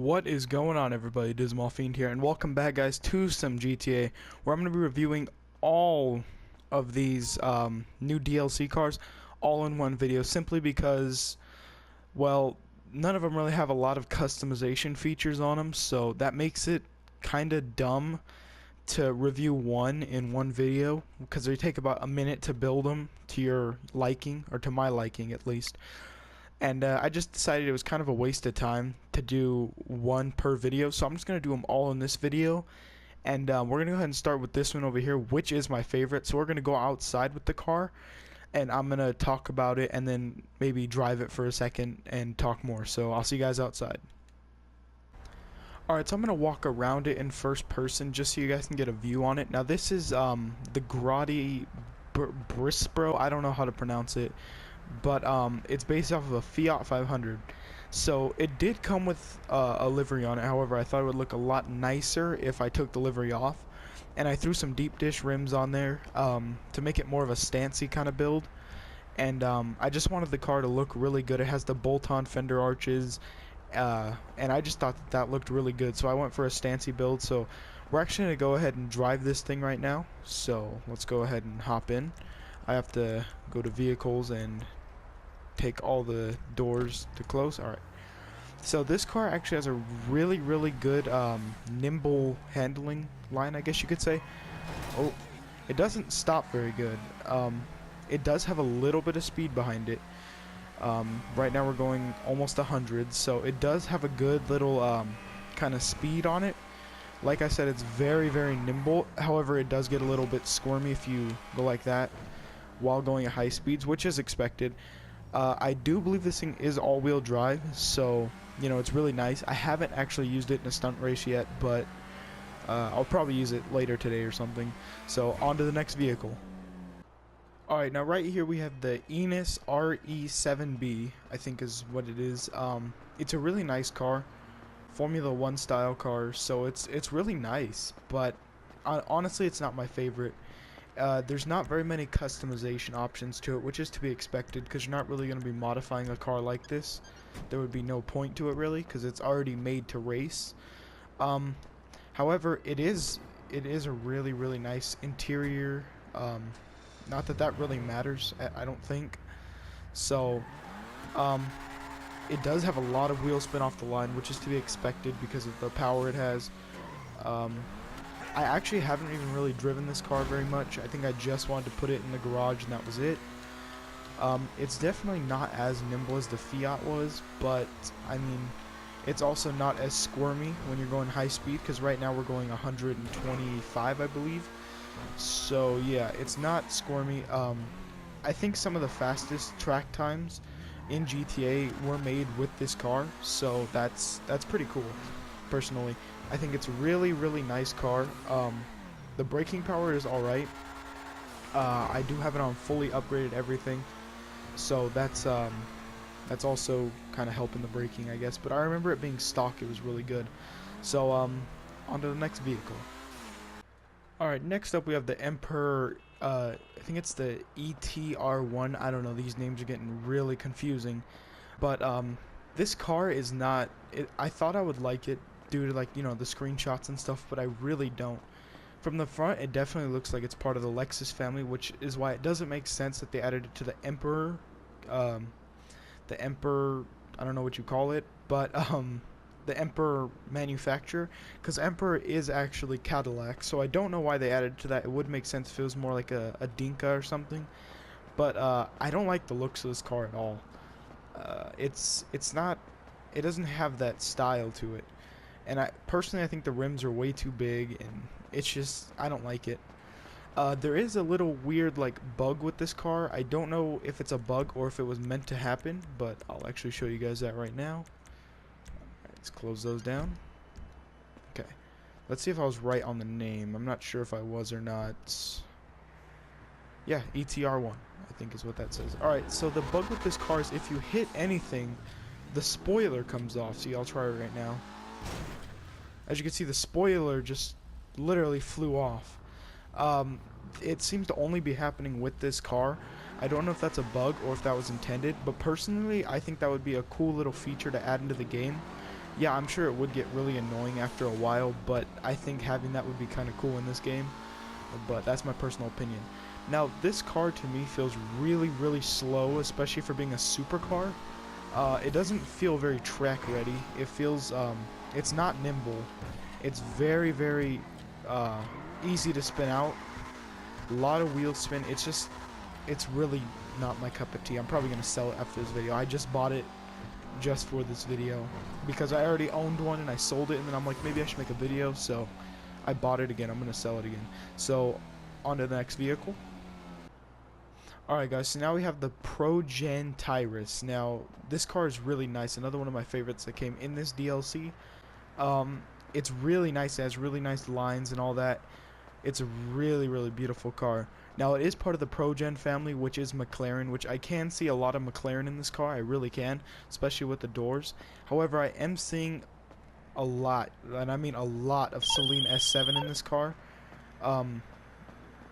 What is going on, everybody? Dismal Fiend here, and welcome back, guys, to some GTA, where I'm going to be reviewing all of these new DLC cars all in one video, simply because, well, none of them really have a lot of customization features on them, so that makes it kind of dumb to review one in one video, because they take about a minute to build them to your liking, or to my liking at least. And I just decided it was kind of a waste of time to do one per video, so I'm just going to do them all in this video. And we're going to go ahead and start with this one over here, which is my favorite. So we're going to go outside with the car, and I'm going to talk about it, and then maybe drive it for a second and talk more. So I'll see you guys outside. Alright, so I'm going to walk around it in first person just so you guys can get a view on it. Now this is the Grotty Bris Pro. I don't know how to pronounce it, but it's based off of a Fiat 500. So it did come with a livery on it. However, I thought it would look a lot nicer if I took the livery off, and I threw some deep dish rims on there to make it more of a stancy kind of build. And I just wanted the car to look really good. It has the bolt-on fender arches, and I just thought that looked really good, so I went for a stancy build. So we're actually going to go ahead and drive this thing right now, so let's go ahead and hop in. I have to go to vehicles and take all the doors to close. Alright, so this car actually has a really good nimble handling line, I guess you could say. Oh, it doesn't stop very good. It does have a little bit of speed behind it. Right now we're going almost 100, so it does have a good little kind of speed on it. Like I said, it's very nimble. However, it does get a little bit squirmy if you go like that while going at high speeds, which is expected. I do believe this thing is all-wheel drive, so you know, it's really nice. I haven't actually used it in a stunt race yet, but I'll probably use it later today or something. So on to the next vehicle. Alright, now right here we have the Enos Re7, I think is what it is. It's a really nice car, Formula 1 style car, so it's really nice, but honestly it's not my favorite. There's not very many customization options to it, which is to be expected, because you're not really going to be modifying a car like this. There would be no point to it really, because it's already made to race. However, it is a really nice interior. Not that that really matters, I don't think. So, it does have a lot of wheel spin off the line, which is to be expected because of the power it has. I actually haven't even really driven this car very much. I think I just wanted to put it in the garage and that was it. It's definitely not as nimble as the Fiat was, but I mean, it's also not as squirmy when you're going high speed, because right now we're going 125, I believe. So yeah, it's not squirmy. I think some of the fastest track times in GTA were made with this car, so that's pretty cool, personally. I think it's a really nice car. The braking power is alright. I do have it on fully upgraded everything, so that's also kind of helping the braking, I guess. But I remember it being stock, it was really good. So on to the next vehicle. Alright, next up we have the Emperor, I think it's the ETR1, I don't know, these names are getting really confusing. But this car is not, I thought I would like it due to, like, you know, the screenshots and stuff, but I really don't. From the front, it definitely looks like it's part of the Lexus family, which is why it doesn't make sense that they added it to the Emperor, I don't know what you call it, but the Emperor manufacturer, because Emperor is actually Cadillac, so I don't know why they added to that. It would make sense if it was more like a Dinka or something, but I don't like the looks of this car at all. It's not, it doesn't have that style to it, and I think the rims are way too big, and it's just, I don't like it. There is a little weird like bug with this car. I don't know if it's a bug or if it was meant to happen, but I'll actually show you guys that right now. Let's close those down. Okay, let's see if I was right on the name. I'm not sure if I was or not. Yeah, ETR1 I think is what that says. Alright, so the bug with this car is if you hit anything, the spoiler comes off. See, I'll try it right now. As you can see, the spoiler just literally flew off. It seems to only be happening with this car. I don't know if that's a bug or if that was intended, but personally I think that would be a cool little feature to add into the game. Yeah, I'm sure it would get really annoying after a while, but I think having that would be kind of cool in this game. But that's my personal opinion. Now, this car to me feels really, really slow, especially for being a supercar. It doesn't feel very track ready. It feels, it's not nimble. It's very, very easy to spin out. A lot of wheel spin. It's really not my cup of tea. I'm probably going to sell it after this video. I just bought it just for this video because I already owned one and I sold it, and then I'm like, maybe I should make a video, so I bought it again. I'm going to sell it again. So, on to the next vehicle. Alright guys, so now we have the Projenyrus. Now, this car is really nice. Another one of my favorites that came in this DLC. It's really nice. It has really nice lines and all that. It's a really, really beautiful car. Now, it is part of the Progen family, which is McLaren, which I can see a lot of McLaren in this car. I really can, especially with the doors. However, I am seeing a lot, and I mean a lot, of Celine S7 in this car.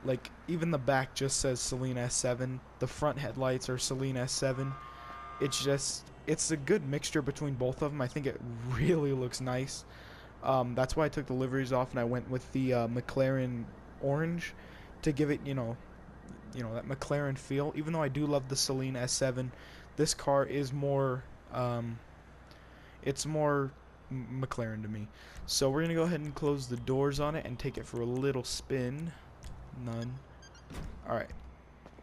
Like, even the back just says Celine S7. The front headlights are Celine S7. It's a good mixture between both of them. I think it really looks nice. That's why I took the liveries off and I went with the McLaren orange to give it, you know, that McLaren feel. Even though I do love the Celine S7, this car is more, it's more McLaren to me. So we're gonna go ahead and close the doors on it and take it for a little spin. None. Alright.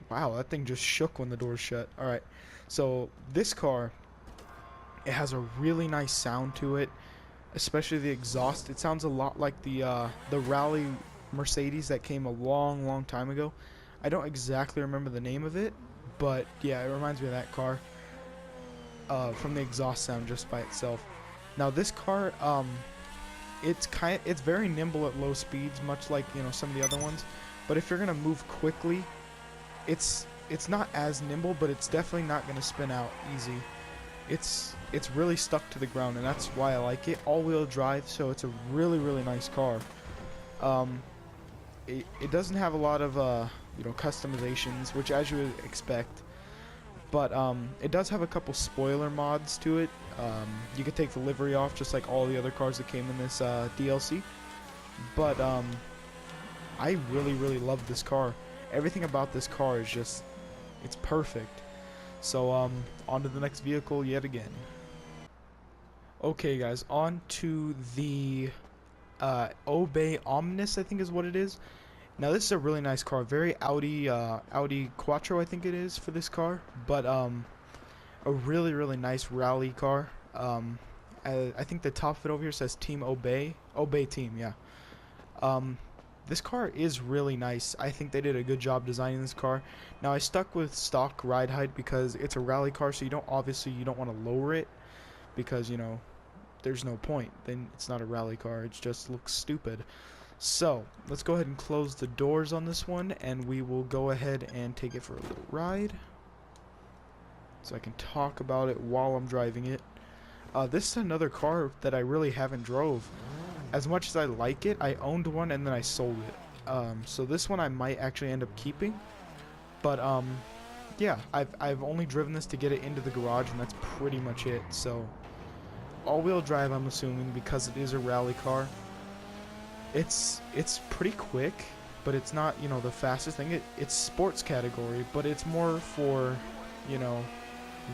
Wow, that thing just shook when the doors shut. Alright. So, this car, it has a really nice sound to it. Especially the exhaust. It sounds a lot like the rally Mercedes that came a long, long time ago. I don't exactly remember the name of it, but yeah, it reminds me of that car. From the exhaust sound just by itself. Now, this car, it's very nimble at low speeds, much like, you know, some of the other ones. But if you're gonna move quickly, it's not as nimble, but it's definitely not gonna spin out easy. It's really stuck to the ground, and that's why I like it. All-wheel drive, so it's a really, really nice car. It doesn't have a lot of you know, customizations, which as you would expect. But it does have a couple spoiler mods to it. You could take the livery off, just like all the other cars that came in this DLC. But I really, really love this car. Everything about this car is just, it's perfect. So, on to the next vehicle yet again. Okay, guys, on to the Omnis, I think is what it is. Now, this is a really nice car. Very Audi Quattro, I think it is, for this car. But, a really, really nice rally car. I think the top of it over here says Team Obey. Obey Team, yeah. This car is really nice. I think they did a good job designing this car. Now, I stuck with stock ride height because it's a rally car, so you don't want to lower it because, you know, there's no point. Then it's not a rally car. It just looks stupid. So, let's go ahead and close the doors on this one, and we will go ahead and take it for a little ride so I can talk about it while I'm driving it. This is another car that I really haven't drove. As much as I like it, I owned one and then I sold it. So this one I might actually end up keeping. But yeah, I've only driven this to get it into the garage, and that's pretty much it. So all-wheel drive, I'm assuming, because it is a rally car. It's pretty quick, but it's not, you know, the fastest thing. It's sports category, but it's more for, you know,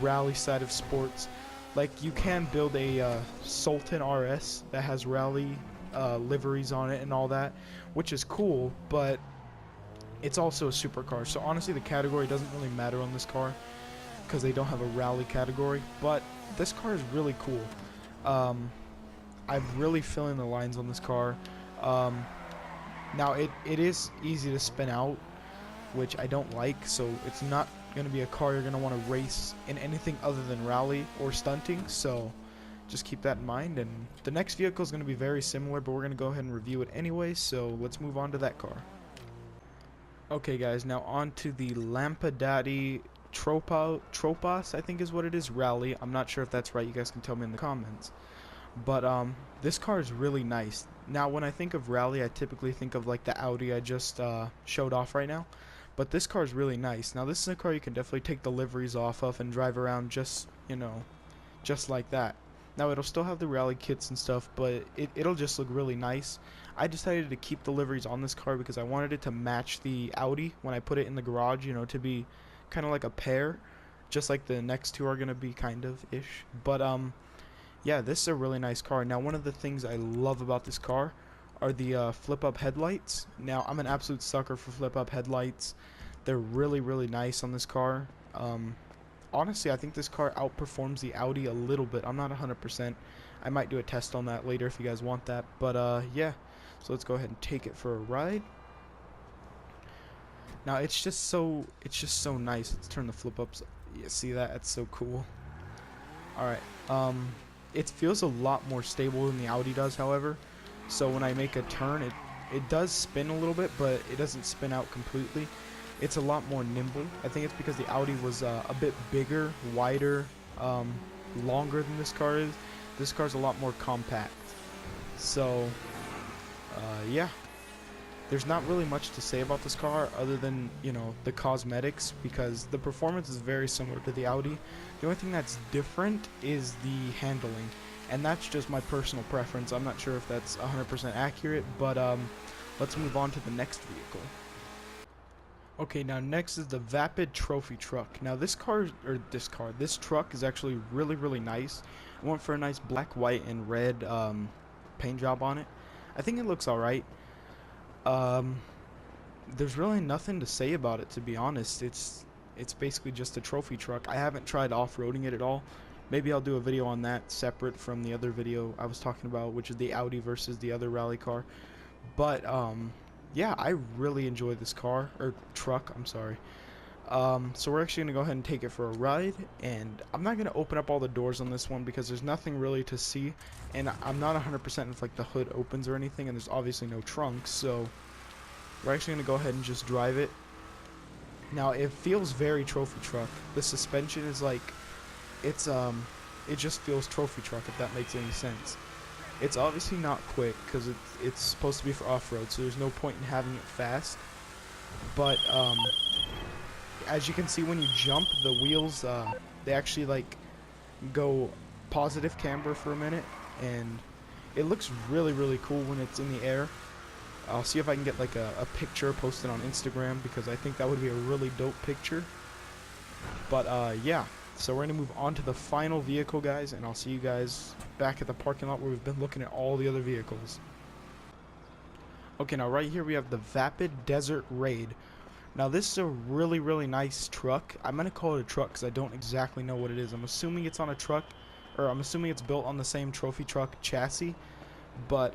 rally side of sports. Like, you can build a Sultan RS that has rally liveries on it and all that, which is cool, but it's also a supercar. So honestly, the category doesn't really matter on this car because they don't have a rally category, but this car is really cool. I'm really feeling the lines on this car. Now, it is easy to spin out, which I don't like, so it's not going to be a car you're going to want to race in anything other than rally or stunting, so just keep that in mind. And the next vehicle is going to be very similar, but we're going to go ahead and review it anyway, so let's move on to that car. Okay guys, now on to the Lampadati Tropas, I think is what it is, rally. I'm not sure if that's right, you guys can tell me in the comments. But this car is really nice. Now when I think of rally, I typically think of like the Audi I just showed off right now. But this car is really nice. Now this is a car you can definitely take the liveries off of and drive around just, you know, just like that. Now it'll still have the rally kits and stuff, but it'll just look really nice. I decided to keep the liveries on this car because I wanted it to match the Audi when I put it in the garage, you know, to be kind of like a pair, just like the next two are going to be kind of ish. But yeah, this is a really nice car. Now one of the things I love about this car are the flip up headlights. Now I'm an absolute sucker for flip up headlights. They're really nice on this car. Honestly, I think this car outperforms the Audi a little bit. I'm not 100%. I might do a test on that later if you guys want that. But yeah, so let's go ahead and take it for a ride. Now it's just so nice. Let's turn the flip ups. You see that? That's so cool. All right. It feels a lot more stable than the Audi does, however. So when I make a turn, it does spin a little bit, but it doesn't spin out completely. It's a lot more nimble. I think it's because the Audi was a bit bigger, wider, longer than this car is. This car's a lot more compact. So, yeah. There's not really much to say about this car other than, you know, the cosmetics, because the performance is very similar to the Audi. The only thing that's different is the handling, and that's just my personal preference. I'm not sure if that's 100% accurate, but let's move on to the next vehicle. Okay, now next is the Vapid trophy truck. Now this truck is actually really nice. I went for a nice black, white, and red paint job on it. I think it looks alright. There's really nothing to say about it, to be honest. It's basically just a trophy truck. I haven't tried off-roading it at all. Maybe I'll do a video on that separate from the other video I was talking about, which is the Audi versus the other rally car. But yeah, I really enjoy this car, or truck, I'm sorry. So we're actually going to go ahead and take it for a ride, and I'm not going to open up all the doors on this one because there's nothing really to see, and I'm not 100% if like the hood opens or anything, and there's obviously no trunk, so we're actually going to go ahead and just drive it. Now it feels very trophy truck. The suspension is like, it just feels trophy truck, if that makes any sense. It's obviously not quick because it's supposed to be for off-road, so there's no point in having it fast. But as you can see, when you jump, the wheels they actually like go positive camber for a minute, and it looks really cool when it's in the air. I'll see if I can get like a picture posted on Instagram, because I think that would be a really dope picture. But yeah, so we're gonna move on to the final vehicle, guys, and I'll see you guys back at the parking lot where we've been looking at all the other vehicles. Okay, now right here we have the Vapid Desert Raid. Now this is a really nice truck. I'm gonna call it a truck because I don't exactly know what it is. I'm assuming it's on a truck, or I'm assuming it's built on the same trophy truck chassis, but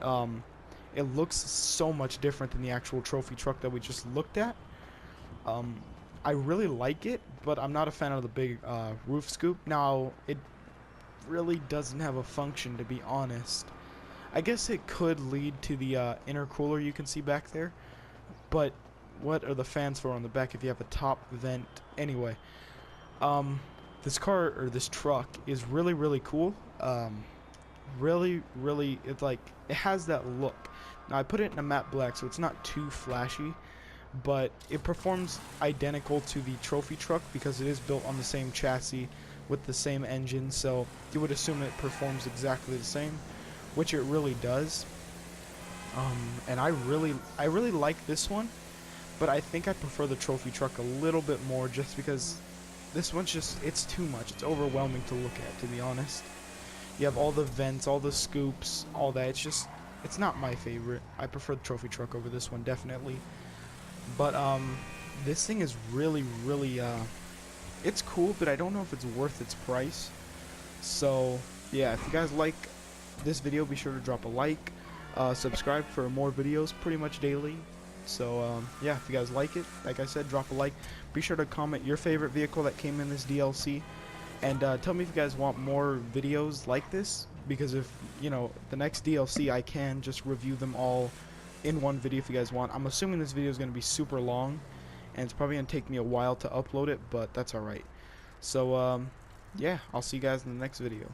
it looks so much different than the actual trophy truck that we just looked at. I really like it, but I'm not a fan of the big roof scoop. Now, it really doesn't have a function, to be honest. I guess it could lead to the intercooler you can see back there, but what are the fans for on the back if you have a top vent? Anyway, this car, or this truck, is really cool. Really, it has that look. Now I put it in a matte black, so it's not too flashy, but it performs identical to the trophy truck because it is built on the same chassis with the same engine, so you would assume it performs exactly the same, which it really does. And I really like this one, but I think I prefer the trophy truck a little bit more, just because this one's just, it's too much. It's overwhelming to look at, to be honest. You have all the vents, all the scoops, all that. It's not my favorite. I prefer the trophy truck over this one, definitely. But this thing is really it's cool, but I don't know if it's worth its price. So yeah, if you guys like this video, be sure to drop a like, subscribe for more videos pretty much daily. So yeah, if you guys like it, like I said, drop a like. Be sure to comment your favorite vehicle that came in this DLC, and tell me if you guys want more videos like this, because if, you know, the next DLC, I can just review them all in one video if you guys want. I'm assuming this video is going to be super long, and it's probably going to take me a while to upload it, but that's alright. So yeah, I'll see you guys in the next video.